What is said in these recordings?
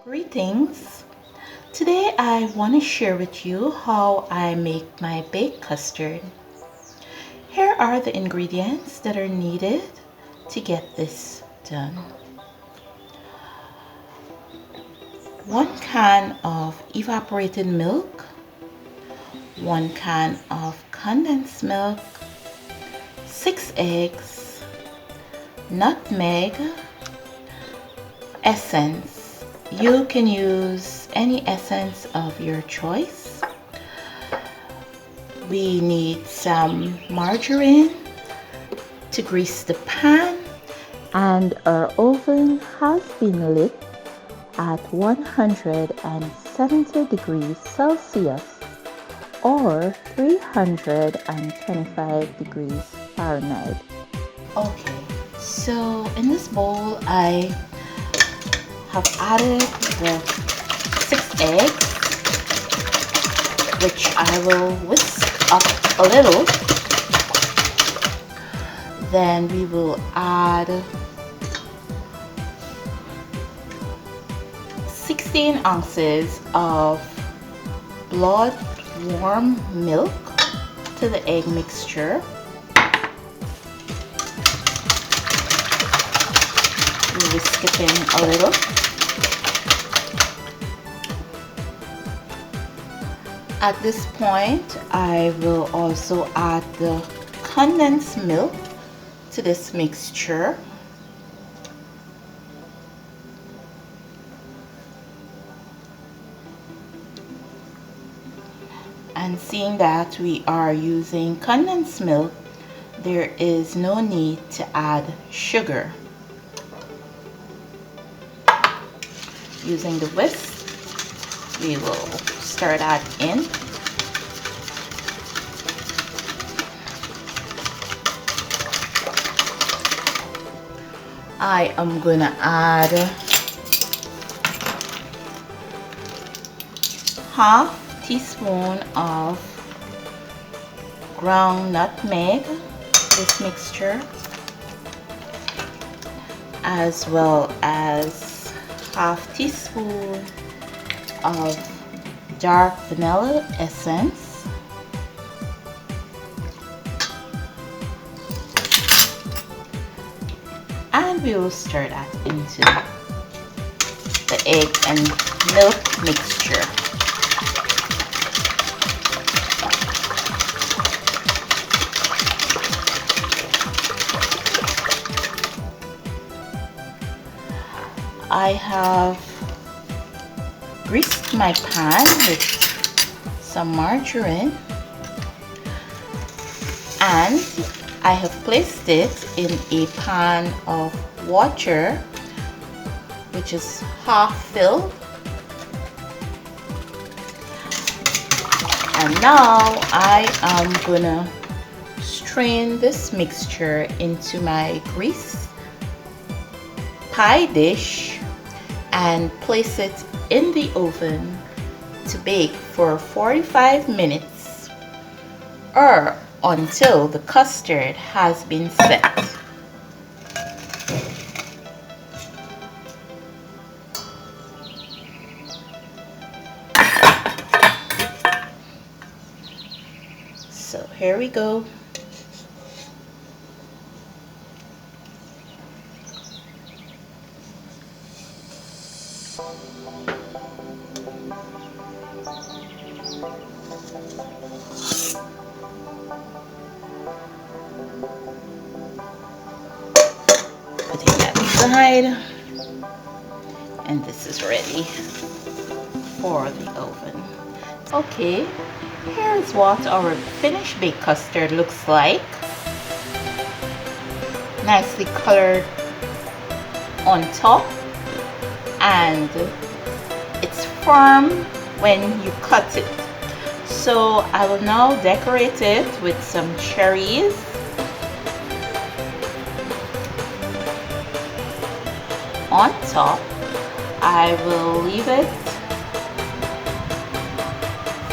Greetings! Today I want to share with you how I make my baked custard. Here are the ingredients that are needed to get this done. 1 can of evaporated milk, 1 can of condensed milk, 6 eggs, nutmeg, essence. You can use any essence of your choice. We need some margarine to grease the pan, and our oven has been lit at 170 degrees Celsius or 325 degrees Fahrenheit. Okay, so in this bowl I have added the 6 eggs, which I will whisk up a little. Then we will add 16 ounces of blood warm milk to the egg mixture. We whisk it in a little. At this point, I will also add the condensed milk to this mixture. And seeing that we are using condensed milk, there is no need to add sugar. Using the whisk, we will stir that in. I am gonna add half teaspoon of ground nutmeg to this mixture, as well as half teaspoon of dark vanilla essence, and we will stir that into the egg and milk mixture. I have greased my pan with some margarine, and I have placed it in a pan of water which is half filled. And now I am gonna strain this mixture into my grease pie dish and place it in the oven to bake for 45 minutes or until the custard has been set. So here we go. Putting that aside, and this is ready for the oven. Okay, here's what our finished baked custard looks like. Nicely colored on top, and it's firm when you cut it. So I will now decorate it with some cherries. On top, I will leave it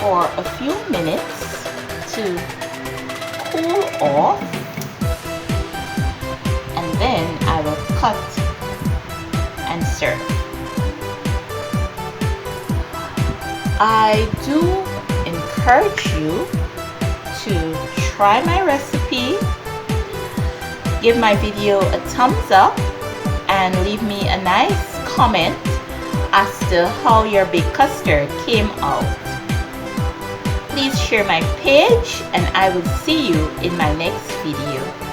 for a few minutes to cool off, and then I will cut and serve. I do encourage you to try my recipe, give my video a thumbs up, and leave me a nice comment as to how your baked custard came out. Please share my page, and I will see you in my next video.